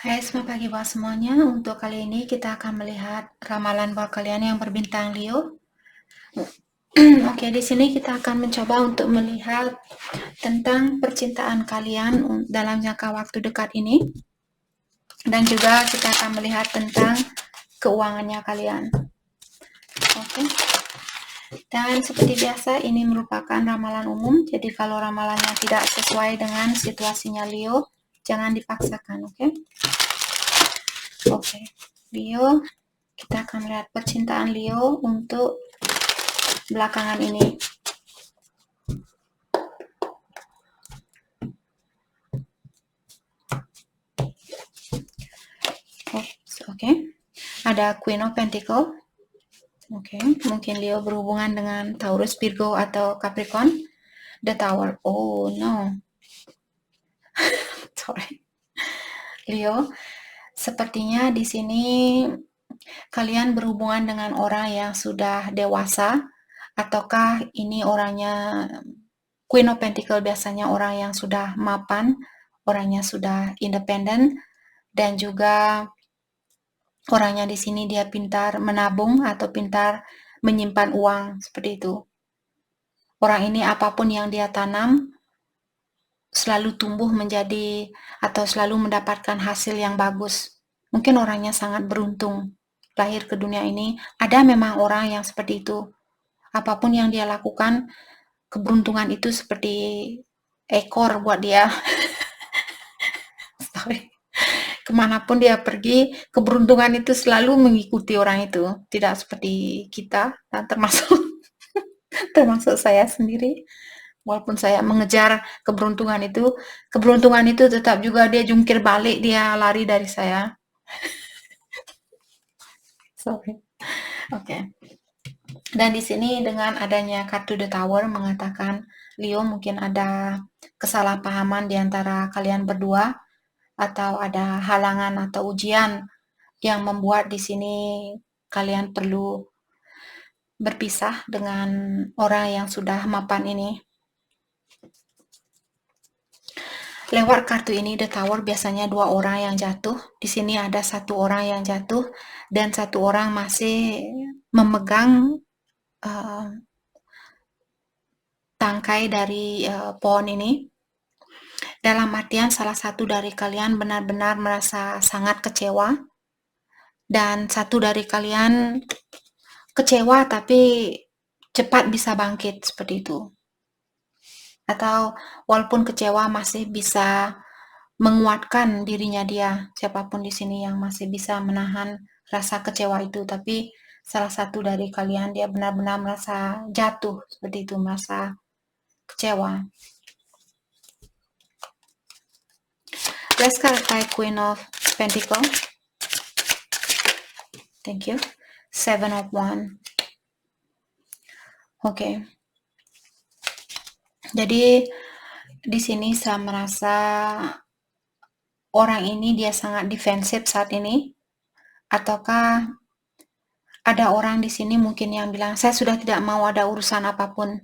Hai, selamat pagi buat semuanya. Untuk kali ini kita akan melihat ramalan buat kalian yang berbintang Leo. Oke, di sini kita akan mencoba untuk melihat tentang percintaan kalian dalam jangka waktu dekat ini. Dan juga kita akan melihat tentang keuangannya kalian. Oke. Dan seperti biasa, ini merupakan ramalan umum. Jadi kalau ramalannya tidak sesuai dengan situasinya Leo, jangan dipaksakan, oke? Oke. Leo, kita akan melihat percintaan Leo untuk belakangan ini. Oke. Ada Queen of Pentacle. Oke, mungkin Leo berhubungan dengan Taurus, Virgo, atau Capricorn. The Tower. Oh no. Sorry. Leo, sepertinya di sini kalian berhubungan dengan orang yang sudah dewasa, ataukah ini orangnya Queen of Pentacle, biasanya orang yang sudah mapan, orangnya sudah independen, dan juga orangnya di sini dia pintar menabung atau pintar menyimpan uang, seperti itu. Orang ini apapun yang dia tanam selalu tumbuh menjadi atau selalu mendapatkan hasil yang bagus. Mungkin orangnya sangat beruntung lahir ke dunia ini. Ada memang orang yang seperti itu. Apapun yang dia lakukan, keberuntungan itu seperti ekor buat dia. Sorry. Kemanapun dia pergi, keberuntungan itu selalu mengikuti orang itu. Tidak seperti kita, dan termasuk saya sendiri. Walaupun saya mengejar keberuntungan itu tetap juga dia jungkir balik, dia lari dari saya. Sorry. Oke. Dan di sini dengan adanya kartu The Tower mengatakan Leo mungkin ada kesalahpahaman di antara kalian berdua, atau ada halangan atau ujian yang membuat di sini kalian perlu berpisah dengan orang yang sudah mapan ini. Lewat kartu ini The Tower biasanya dua orang yang jatuh. Di sini ada satu orang yang jatuh dan satu orang masih memegang tangkai dari pohon ini. Dalam artian salah satu dari kalian benar-benar merasa sangat kecewa, dan satu dari kalian kecewa tapi cepat bisa bangkit, seperti itu. Atau walaupun kecewa masih bisa menguatkan dirinya dia, siapapun di sini yang masih bisa menahan rasa kecewa itu, tapi salah satu dari kalian dia benar-benar merasa jatuh, seperti itu, merasa kecewa. Let's clarify Queen of Pentacle. Thank you. Seven of Wands. Oke. Jadi di sini saya merasa orang ini dia sangat defensif saat ini, ataukah ada orang di sini mungkin yang bilang saya sudah tidak mau ada urusan apapun.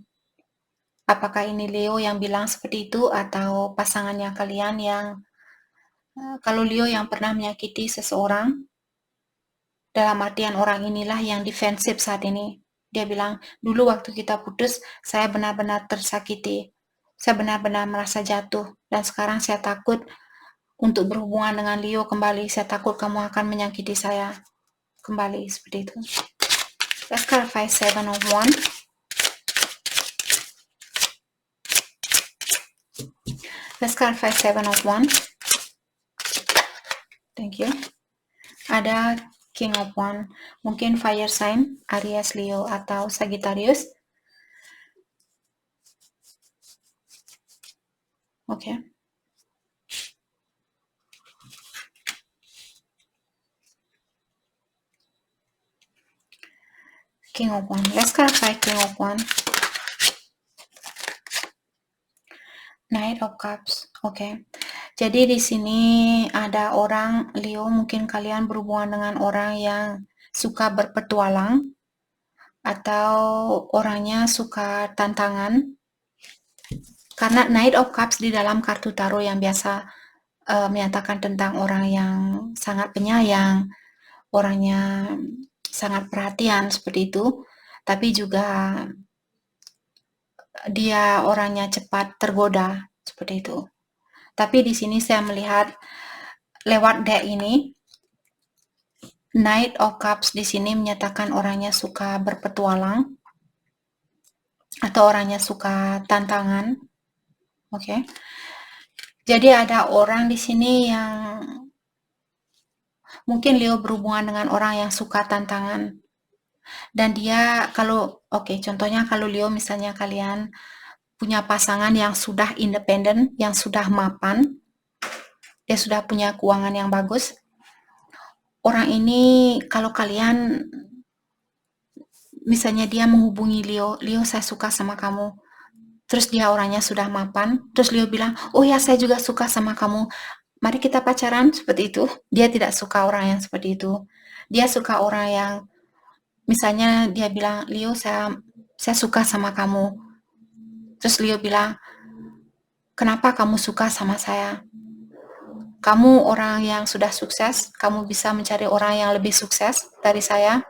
Apakah ini Leo yang bilang seperti itu, atau pasangannya kalian yang kalau Leo yang pernah menyakiti seseorang, dalam artian orang inilah yang defensif saat ini. Dia bilang, dulu waktu kita putus, saya benar-benar tersakiti. Saya benar-benar merasa jatuh. Dan sekarang saya takut untuk berhubungan dengan Leo kembali. Saya takut kamu akan menyakiti saya kembali, seperti itu. Let's clarify Seven of Wands. Let's clarify Seven of Wands. Thank you. Ada King of Wands. Mungkin fire sign, Aries, Leo, atau Sagittarius. Oke. King of Wands. Let's clarify King of Wands. Knight of Cups. Oke. Jadi di sini ada orang Leo, mungkin kalian berhubungan dengan orang yang suka berpetualang, atau orangnya suka tantangan. Karena Knight of Cups di dalam kartu tarot yang biasa menyatakan tentang orang yang sangat penyayang, orangnya sangat perhatian seperti itu, tapi juga dia orangnya cepat tergoda seperti itu. Tapi di sini saya melihat lewat deck ini, Knight of Cups di sini menyatakan orangnya suka berpetualang atau orangnya suka tantangan. Oke. Jadi ada orang di sini yang mungkin Leo berhubungan dengan orang yang suka tantangan. Dan dia contohnya kalau Leo misalnya kalian punya pasangan yang sudah independen, yang sudah mapan, dia sudah punya keuangan yang bagus. Orang ini kalau kalian misalnya dia menghubungi Leo, saya suka sama kamu. Terus dia orangnya sudah mapan, terus Leo bilang, oh ya saya juga suka sama kamu, mari kita pacaran, seperti itu. Dia tidak suka orang yang seperti itu. Dia suka orang yang, misalnya dia bilang, Leo saya suka sama kamu. Terus Leo bilang, kenapa kamu suka sama saya? Kamu orang yang sudah sukses, kamu bisa mencari orang yang lebih sukses dari saya.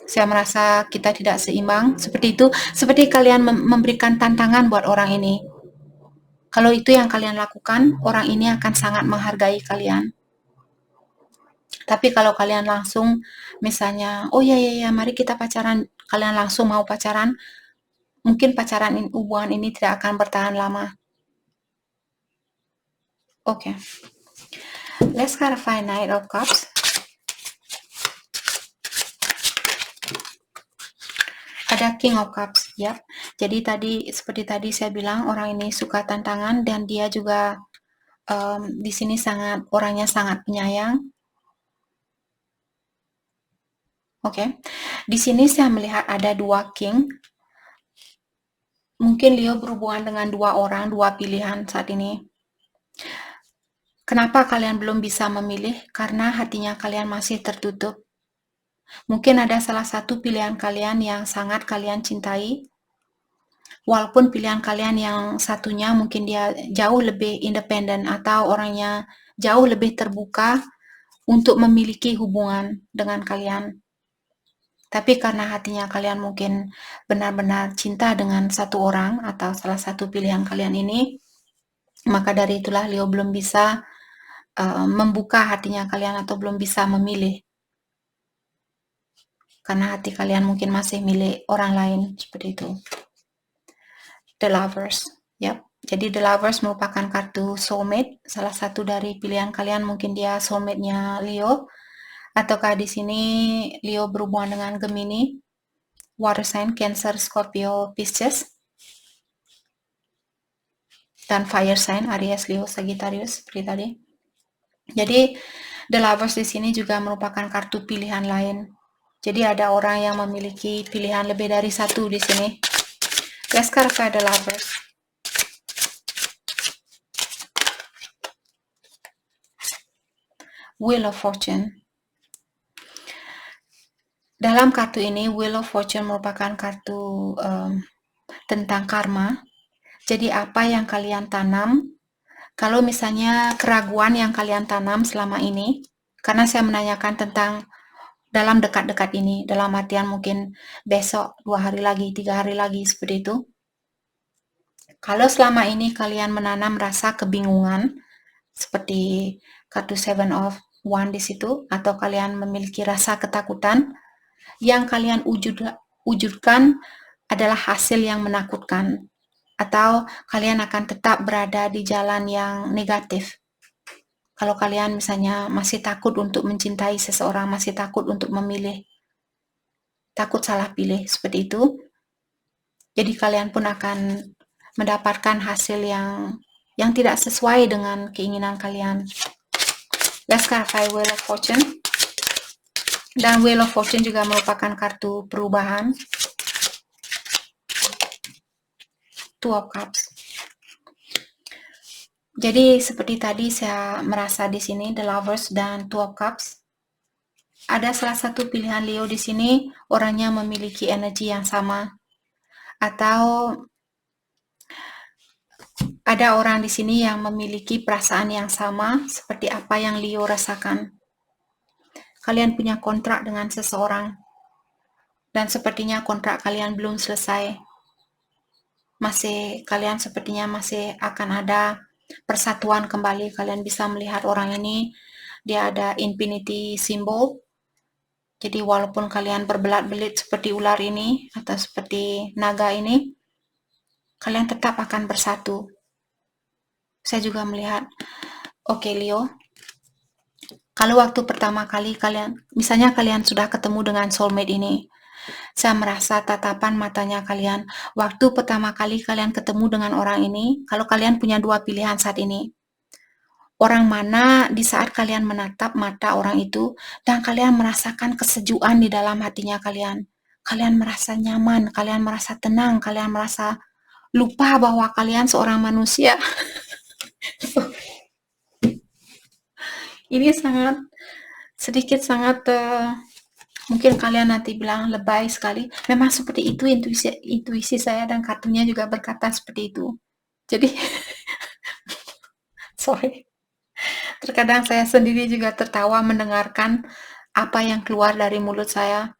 Saya merasa kita tidak seimbang, seperti itu. Seperti kalian memberikan tantangan buat orang ini. Kalau itu yang kalian lakukan, orang ini akan sangat menghargai kalian. Tapi kalau kalian langsung, misalnya, oh ya, mari kita pacaran, kalian langsung mau pacaran, mungkin hubungan ini tidak akan bertahan lama. Oke. Let's clarify Knight of Cups. Ada King of Cups, ya. Jadi seperti tadi saya bilang, orang ini suka tantangan dan dia juga di sini orangnya sangat penyayang. Oke. Di sini saya melihat ada 2 king. Mungkin Leo berhubungan dengan 2 orang, 2 pilihan saat ini. Kenapa kalian belum bisa memilih? Karena hatinya kalian masih tertutup. Mungkin ada salah satu pilihan kalian yang sangat kalian cintai, walaupun pilihan kalian yang satunya mungkin dia jauh lebih independen atau orangnya jauh lebih terbuka untuk memiliki hubungan dengan kalian. Tapi karena hatinya kalian mungkin benar-benar cinta dengan satu orang atau salah satu pilihan kalian ini, maka dari itulah Leo belum bisa membuka hatinya kalian atau belum bisa memilih. Karena hati kalian mungkin masih milik orang lain, seperti itu. The Lovers. Yap. Jadi The Lovers merupakan kartu soulmate. Salah satu dari pilihan kalian mungkin dia soulmate-nya Leo. Ataukah di sini Leo berhubungan dengan Gemini, Water sign, Cancer, Scorpio, Pisces. Dan Fire sign, Aries, Leo, Sagittarius, seperti tadi. Jadi The Lovers di sini juga merupakan kartu pilihan lain. Jadi ada orang yang memiliki pilihan lebih dari satu di sini. Let's clarify The Lovers. Wheel of Fortune. Dalam kartu ini, Wheel of Fortune merupakan kartu tentang karma. Jadi apa yang kalian tanam, kalau misalnya keraguan yang kalian tanam selama ini, karena saya menanyakan tentang dalam dekat-dekat ini, dalam artian mungkin besok, 2 hari lagi, 3 hari lagi, seperti itu. Kalau selama ini kalian menanam rasa kebingungan, seperti kartu Seven of Wands di situ, atau kalian memiliki rasa ketakutan, yang kalian wujudkan adalah hasil yang menakutkan, atau kalian akan tetap berada di jalan yang negatif. Kalau kalian misalnya masih takut untuk mencintai seseorang, masih takut untuk memilih, takut salah pilih, seperti itu, jadi kalian pun akan mendapatkan hasil yang tidak sesuai dengan keinginan kalian. Let's clarify Wheel of Fortune. Dan Wheel of Fortune juga merupakan kartu perubahan. Two of Cups. Jadi seperti tadi saya merasa di sini The Lovers dan Two of Cups. Ada salah satu pilihan Leo di sini, orangnya memiliki energi yang sama. Atau Ada orang di sini yang memiliki perasaan yang sama seperti apa yang Leo rasakan. Kalian punya kontrak dengan seseorang, dan sepertinya kontrak kalian belum selesai. Kalian sepertinya masih akan ada persatuan kembali. Kalian bisa melihat orang ini, dia ada infinity symbol. Jadi walaupun kalian berbelat-belit seperti ular ini atau seperti naga ini, kalian tetap akan bersatu. Saya juga melihat, oke Leo, kalau waktu pertama kali misalnya kalian sudah ketemu dengan soulmate ini, saya merasa tatapan matanya kalian, waktu pertama kali kalian ketemu dengan orang ini, kalau kalian punya dua pilihan saat ini, orang mana di saat kalian menatap mata orang itu, dan kalian merasakan kesejukan di dalam hatinya kalian merasa nyaman, kalian merasa tenang, kalian merasa lupa bahwa kalian seorang manusia. Ini sangat mungkin kalian nanti bilang lebay sekali. Memang seperti itu intuisi saya, dan kartunya juga berkata seperti itu. Jadi sorry. Terkadang saya sendiri juga tertawa mendengarkan apa yang keluar dari mulut saya.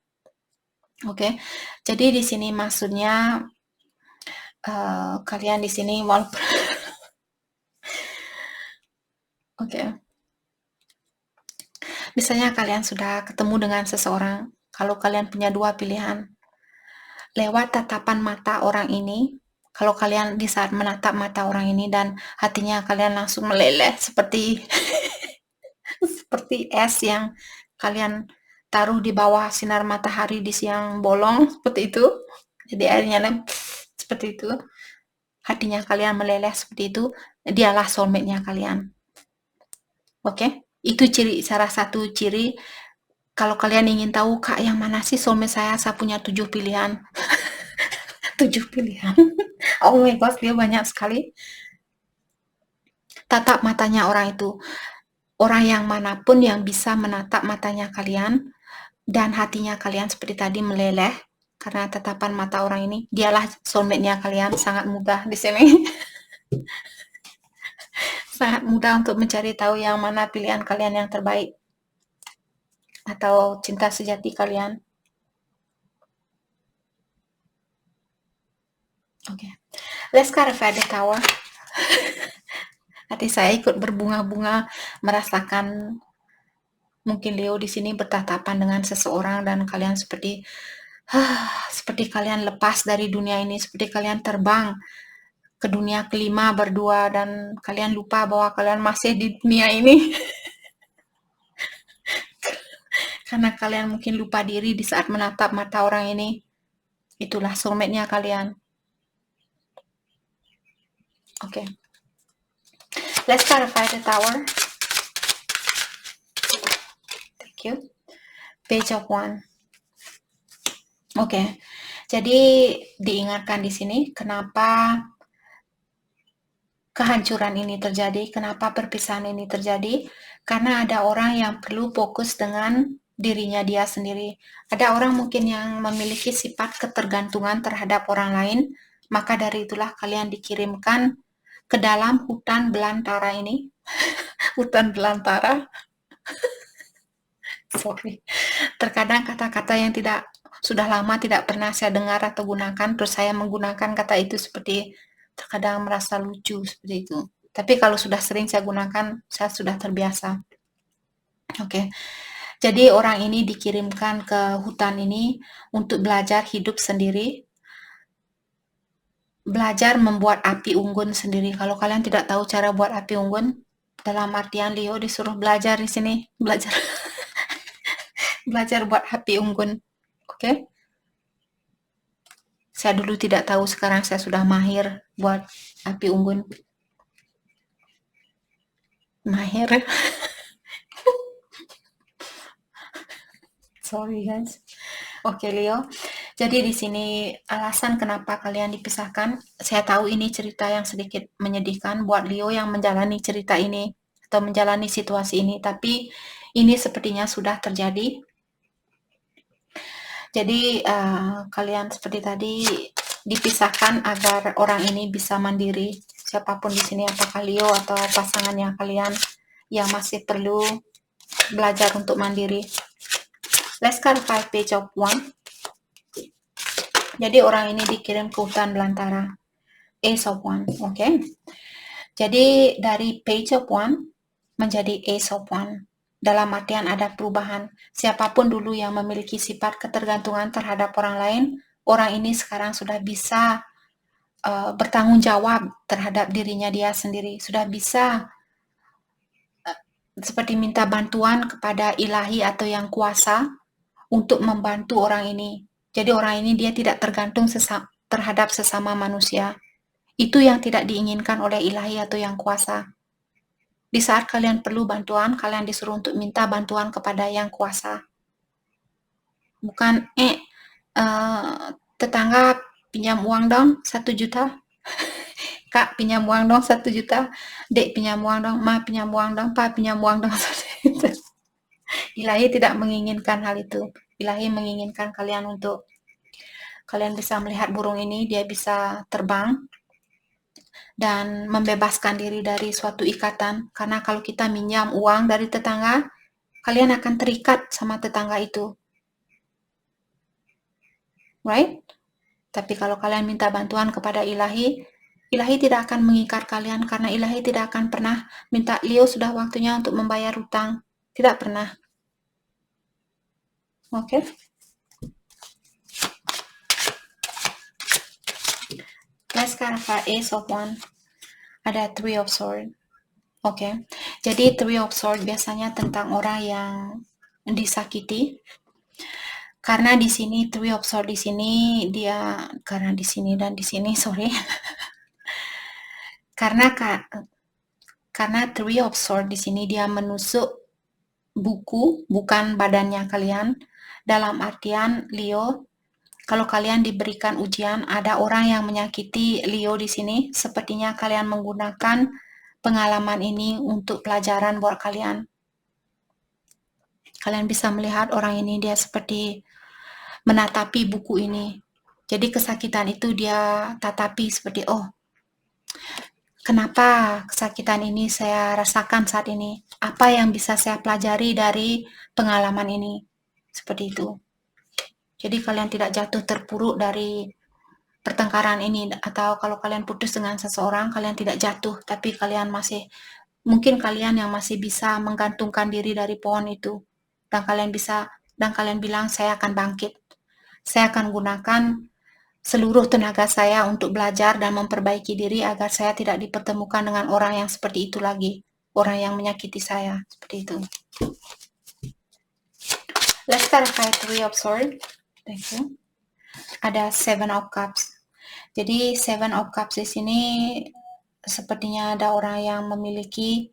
Oke. Jadi di sini maksudnya kalian di sini walaupun oke. Misalnya kalian sudah ketemu dengan seseorang, kalau kalian punya dua pilihan, lewat tatapan mata orang ini, kalau kalian di saat menatap mata orang ini dan hatinya kalian langsung meleleh seperti seperti es yang kalian taruh di bawah sinar matahari di siang bolong, seperti itu. Jadi airnya seperti itu. Hatinya kalian meleleh seperti itu, dialah soulmate-nya kalian. Oke? Itu salah satu ciri. Kalau kalian ingin tahu, Kak, yang mana sih soulmate saya punya 7 pilihan. 7 pilihan. Oh my gosh, dia banyak sekali. Tatap matanya orang itu. Orang yang manapun yang bisa menatap matanya kalian dan hatinya kalian seperti tadi meleleh karena tatapan mata orang ini, dialah soulmate-nya kalian. Sangat mudah di sini. Sangat mudah untuk mencari tahu yang mana pilihan kalian yang terbaik atau cinta sejati kalian. Oke. Let's clarify the tower. Hati saya ikut berbunga-bunga merasakan mungkin Leo di sini bertatapan dengan seseorang dan kalian seperti kalian lepas dari dunia ini, seperti kalian terbang ke dunia kelima berdua dan kalian lupa bahwa kalian masih di dunia ini. Karena kalian mungkin lupa diri di saat menatap mata orang ini. Itulah soulmate-nya kalian. Oke. Let's clarify the tower. Thank you. Page of One. Oke. Jadi diingatkan di sini kenapa kehancuran ini terjadi, kenapa perpisahan ini terjadi, karena ada orang yang perlu fokus dengan dirinya dia sendiri. Ada orang mungkin yang memiliki sifat ketergantungan terhadap orang lain, maka dari itulah kalian dikirimkan ke dalam hutan belantara ini. Hutan belantara. Sorry. Terkadang kata-kata yang sudah lama tidak pernah saya dengar atau gunakan, terus saya menggunakan kata itu seperti terkadang merasa lucu seperti itu. Tapi kalau sudah sering saya gunakan, saya sudah terbiasa. Oke. Jadi orang ini dikirimkan ke hutan ini untuk belajar hidup sendiri. Belajar membuat api unggun sendiri. Kalau kalian tidak tahu cara buat api unggun, dalam artian Leo disuruh belajar di sini, belajar belajar buat api unggun. Oke? Saya dulu tidak tahu, sekarang saya sudah mahir buat api unggun. Mahir. Sorry guys. Oke Leo. Jadi di sini alasan kenapa kalian dipisahkan. Saya tahu ini cerita yang sedikit menyedihkan buat Leo yang menjalani cerita ini atau menjalani situasi ini, tapi ini sepertinya sudah terjadi. Jadi kalian seperti tadi dipisahkan agar orang ini bisa mandiri. siapapun di sini, apakah Leo atau pasangannya kalian yang masih perlu belajar untuk mandiri. Let's clarify page of one. Jadi orang ini dikirim ke hutan belantara. Ace of one, oke? Jadi dari page of one menjadi ace of one. Dalam artian ada perubahan. Siapapun dulu yang memiliki sifat ketergantungan terhadap orang lain, orang ini sekarang sudah bisa bertanggung jawab terhadap dirinya dia sendiri. Sudah bisa seperti minta bantuan kepada ilahi atau yang kuasa untuk membantu orang ini. Jadi orang ini dia tidak tergantung terhadap sesama manusia. Itu yang tidak diinginkan oleh ilahi atau yang kuasa. Di saat kalian perlu bantuan, kalian disuruh untuk minta bantuan kepada yang kuasa. Bukan, tetangga pinjam uang dong 1 juta. Kak pinjam uang dong 1 juta. Dek pinjam uang dong, ma pinjam uang dong, pa pinjam uang dong. Ilahi tidak menginginkan hal itu. Ilahi menginginkan kalian untuk kalian bisa melihat burung ini, dia bisa terbang dan membebaskan diri dari suatu ikatan. Karena kalau kita minjam uang dari tetangga, kalian akan terikat sama tetangga itu. Right? Tapi kalau kalian minta bantuan kepada ilahi, ilahi tidak akan mengikat kalian karena ilahi tidak akan pernah minta, Leo sudah waktunya untuk membayar hutang. Tidak pernah. Oke? Let's clarify Ace of One. Ada Three of Sword. Oke. Jadi Three of Sword biasanya tentang orang yang disakiti. Karena di sini Three of Sword di sini dia karena di sini dan di sini sorry. karena Three of Sword di sini dia menusuk buku, bukan badannya kalian. Dalam artian Leo, kalau kalian diberikan ujian, ada orang yang menyakiti Leo di sini, sepertinya kalian menggunakan pengalaman ini untuk pelajaran buat kalian. Kalian bisa melihat orang ini dia seperti menatapi buku ini. Jadi kesakitan itu dia tatapi seperti, oh, kenapa kesakitan ini saya rasakan saat ini? Apa yang bisa saya pelajari dari pengalaman ini? Seperti itu. Jadi kalian tidak jatuh terpuruk dari pertengkaran ini, atau kalau kalian putus dengan seseorang, kalian tidak jatuh, tapi kalian masih, mungkin kalian yang masih bisa menggantungkan diri dari pohon itu, dan kalian bilang, saya akan bangkit. Saya akan gunakan seluruh tenaga saya untuk belajar dan memperbaiki diri agar saya tidak dipertemukan dengan orang yang seperti itu lagi, orang yang menyakiti saya, seperti itu. Let's clarify Three of Swords. Thank you. Ada Seven of Cups. Jadi Seven of Cups di sini sepertinya ada orang yang memiliki,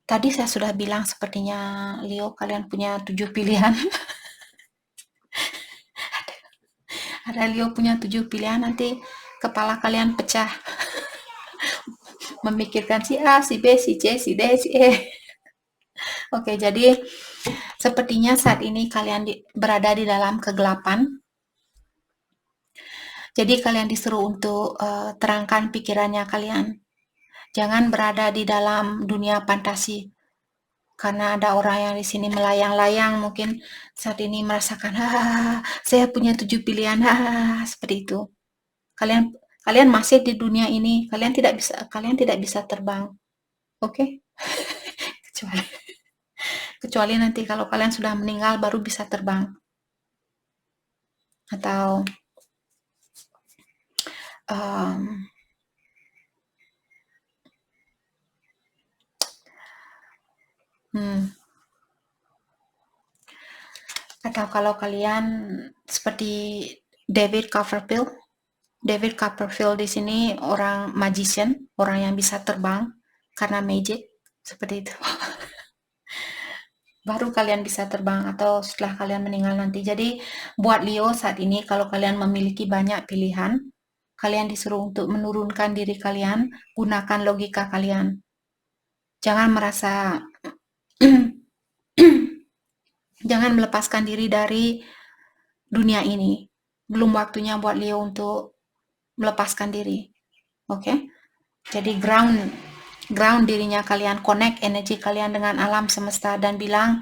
tadi saya sudah bilang sepertinya Leo kalian punya 7 pilihan. Ada Leo punya 7 pilihan, nanti kepala kalian pecah. Memikirkan si A, si B, si C, si D, si E. Oke, jadi sepertinya saat ini kalian berada di dalam kegelapan. Jadi kalian disuruh untuk terangkan pikirannya kalian. Jangan berada di dalam dunia fantasi. Karena ada orang yang di sini melayang-layang, mungkin saat ini merasakan, saya punya 7 pilihan, seperti itu. Kalian masih di dunia ini, kalian tidak bisa terbang. Oke? Kecuali nanti kalau kalian sudah meninggal baru bisa terbang. Atau atau kalau kalian seperti David Copperfield di sini orang magician, orang yang bisa terbang karena magic, seperti itu. Baru kalian bisa terbang atau setelah kalian meninggal nanti. Jadi buat Leo saat ini kalau kalian memiliki banyak pilihan, kalian disuruh untuk menurunkan diri kalian, gunakan logika kalian. Jangan merasa jangan melepaskan diri dari dunia ini. Belum waktunya buat Leo untuk melepaskan diri. Oke? Jadi ground dirinya kalian, connect energi kalian dengan alam semesta dan bilang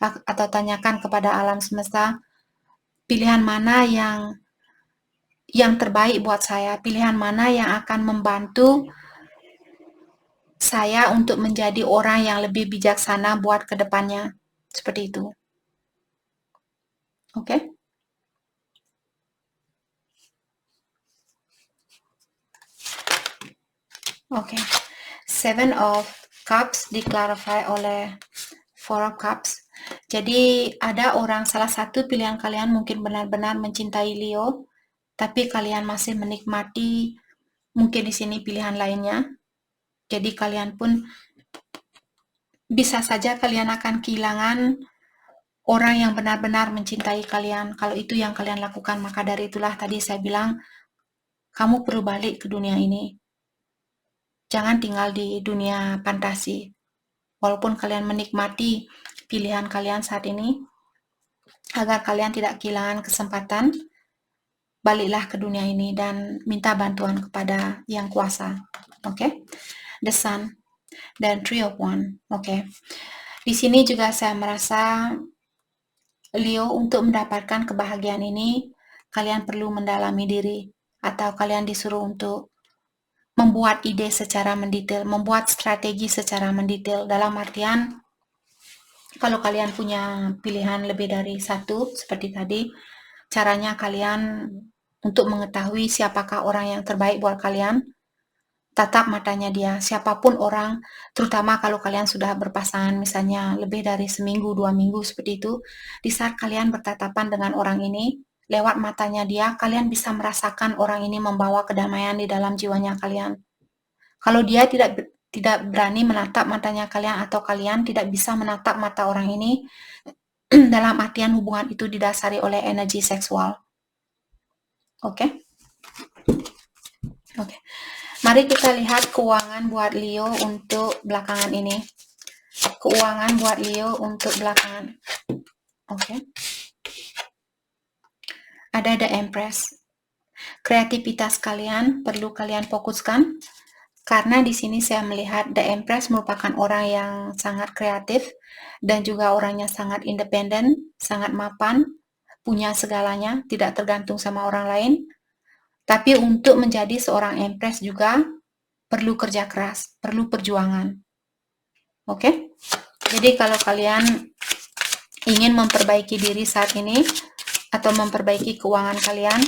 atau tanyakan kepada alam semesta, pilihan mana yang terbaik buat saya, pilihan mana yang akan membantu saya untuk menjadi orang yang lebih bijaksana buat kedepannya. Seperti itu. Oke? Oke. Seven of Cups diklarify oleh Four of Cups. Jadi ada orang, salah satu pilihan kalian mungkin benar-benar mencintai Leo, tapi kalian masih menikmati mungkin di sini pilihan lainnya. Jadi kalian pun bisa saja kalian akan kehilangan orang yang benar-benar mencintai kalian. Kalau itu yang kalian lakukan, maka dari itulah tadi saya bilang, kamu perlu balik ke dunia ini. Jangan tinggal di dunia fantasi. Walaupun kalian menikmati pilihan kalian saat ini, agar kalian tidak kehilangan kesempatan, baliklah ke dunia ini dan minta bantuan kepada Yang Kuasa. Oke? The Sun dan Three of Wands. Oke. Di sini juga saya merasa Leo, untuk mendapatkan kebahagiaan ini, kalian perlu mendalami diri atau kalian disuruh untuk membuat ide secara mendetail, membuat strategi secara mendetail. Dalam artian, kalau kalian punya pilihan lebih dari satu, seperti tadi, caranya kalian untuk mengetahui siapakah orang yang terbaik buat kalian, tatap matanya dia, siapapun orang, terutama kalau kalian sudah berpasangan, misalnya lebih dari seminggu, 2 minggu, seperti itu, di saat kalian bertatapan dengan orang ini, lewat matanya dia, kalian bisa merasakan orang ini membawa kedamaian di dalam jiwanya kalian. Kalau dia tidak berani menatap matanya kalian atau kalian tidak bisa menatap mata orang ini, dalam artian hubungan itu didasari oleh energi seksual. Oke? Oke. Mari kita lihat keuangan buat Leo untuk belakangan ini. Keuangan buat Leo untuk belakangan. Oke. Ada The Empress. Kreativitas kalian perlu kalian fokuskan. Karena di sini saya melihat The Empress merupakan orang yang sangat kreatif dan juga orangnya sangat independen, sangat mapan, punya segalanya, tidak tergantung sama orang lain. Tapi untuk menjadi seorang Empress juga perlu kerja keras, perlu perjuangan. Oke? Jadi kalau kalian ingin memperbaiki diri saat ini atau memperbaiki keuangan kalian,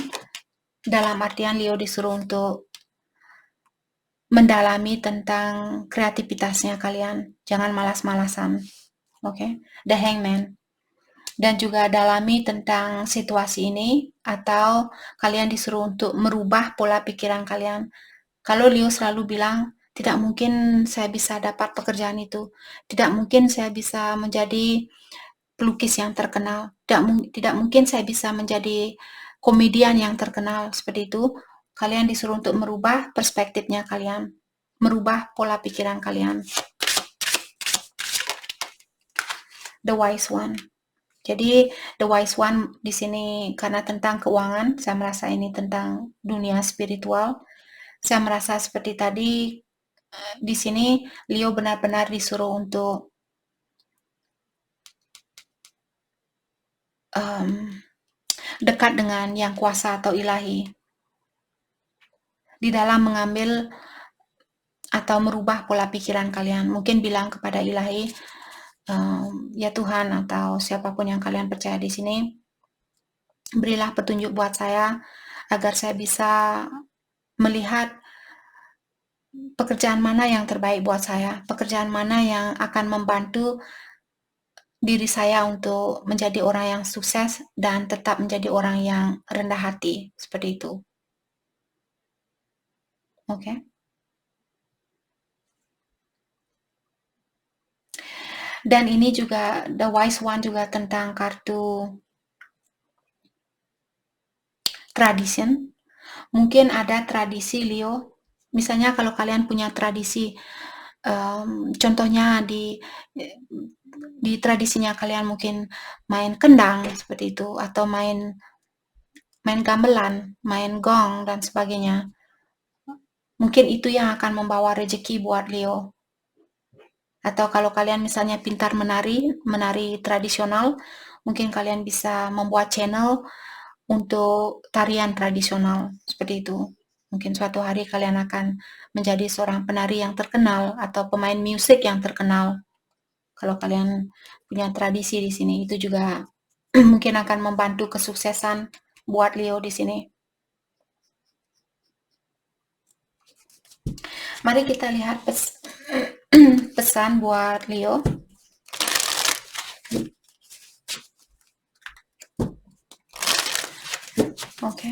dalam artian Leo disuruh untuk mendalami tentang kreativitasnya kalian. Jangan malas-malasan. Oke? The Hangman. Dan juga dalami tentang situasi ini atau kalian disuruh untuk merubah pola pikiran kalian. Kalau Leo selalu bilang, tidak mungkin saya bisa dapat pekerjaan itu. Tidak mungkin saya bisa menjadi pelukis yang terkenal. Tidak mungkin saya bisa menjadi komedian yang terkenal. Seperti itu. Kalian disuruh untuk merubah perspektifnya kalian, merubah pola pikiran kalian. The Wise One. Jadi The Wise One di sini karena tentang keuangan, saya merasa ini tentang dunia spiritual. Saya merasa seperti tadi di sini Leo benar-benar disuruh untuk dekat dengan Yang Kuasa atau Ilahi di dalam mengambil atau merubah pola pikiran kalian. Mungkin bilang kepada Ilahi, ya Tuhan atau siapapun yang kalian percaya di sini, berilah petunjuk buat saya agar saya bisa melihat pekerjaan mana yang terbaik buat saya, pekerjaan mana yang akan membantu diri saya untuk menjadi orang yang sukses dan tetap menjadi orang yang rendah hati, seperti itu. Oke. Dan ini juga The Wise One juga tentang kartu tradition. Mungkin ada tradisi Leo. Misalnya kalau kalian punya tradisi, contohnya di tradisinya kalian mungkin main kendang seperti itu atau main gamelan, main gong dan sebagainya. Mungkin itu yang akan membawa rezeki buat Leo. Atau kalau kalian misalnya pintar menari tradisional, mungkin kalian bisa membuat channel untuk tarian tradisional, seperti itu. Mungkin suatu hari kalian akan menjadi seorang penari yang terkenal atau pemain musik yang terkenal. Kalau kalian punya tradisi di sini, itu juga mungkin akan membantu kesuksesan buat Leo di sini. Mari kita lihat pesan buat Leo. Oke.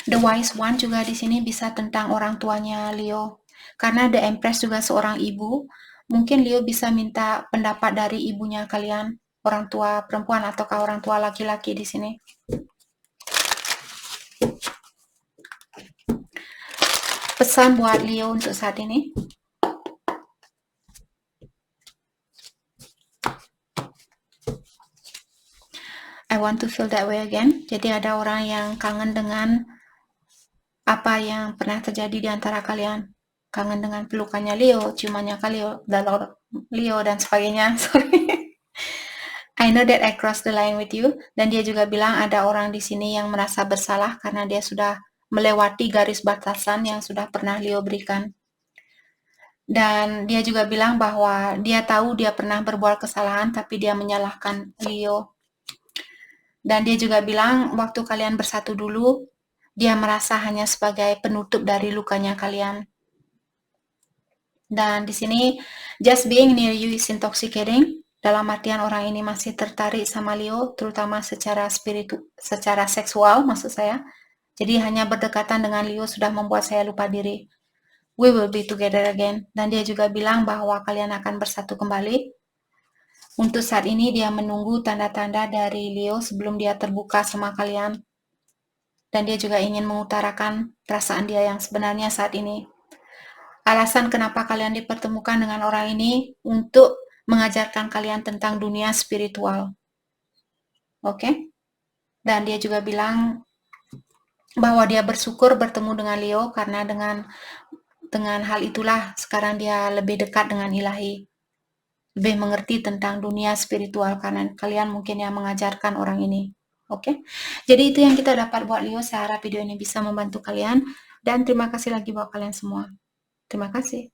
The Wise One juga di sini bisa tentang orang tuanya Leo. Karena The Empress juga seorang ibu, mungkin Leo bisa minta pendapat dari ibunya kalian, orang tua perempuan ataukah orang tua laki-laki di sini. Pesan buat Leo untuk saat ini. I want to feel that way again. Jadi ada orang yang kangen dengan apa yang pernah terjadi di antara kalian. Kangen dengan pelukannya Leo, ciumannya Leo dan sebagainya. Sorry. I know that I crossed the line with you. Dan dia juga bilang ada orang di sini yang merasa bersalah karena dia sudah melewati garis batasan yang sudah pernah Leo berikan. Dan dia juga bilang bahwa dia tahu dia pernah berbuat kesalahan, tapi dia menyalahkan Leo. Dan dia juga bilang waktu kalian bersatu dulu, dia merasa hanya sebagai penutup dari lukanya kalian. Dan di sini, just being near you is intoxicating. Dalam artian orang ini masih tertarik sama Leo, terutama secara seksual maksud saya. Jadi hanya berdekatan dengan Leo sudah membuat saya lupa diri. We will be together again. Dan dia juga bilang bahwa kalian akan bersatu kembali. Untuk saat ini dia menunggu tanda-tanda dari Leo sebelum dia terbuka sama kalian. Dan dia juga ingin mengutarakan perasaan dia yang sebenarnya saat ini. Alasan kenapa kalian dipertemukan dengan orang ini untuk mengajarkan kalian tentang dunia spiritual. Oke? Dan dia juga bilang bahwa dia bersyukur bertemu dengan Leo karena dengan hal itulah sekarang dia lebih dekat dengan ilahi. Lebih mengerti tentang dunia spiritual karena kalian mungkin yang mengajarkan orang ini. Oke? Jadi itu yang kita dapat buat Leo. Saya harap video ini bisa membantu kalian dan terima kasih lagi buat kalian semua. Terima kasih.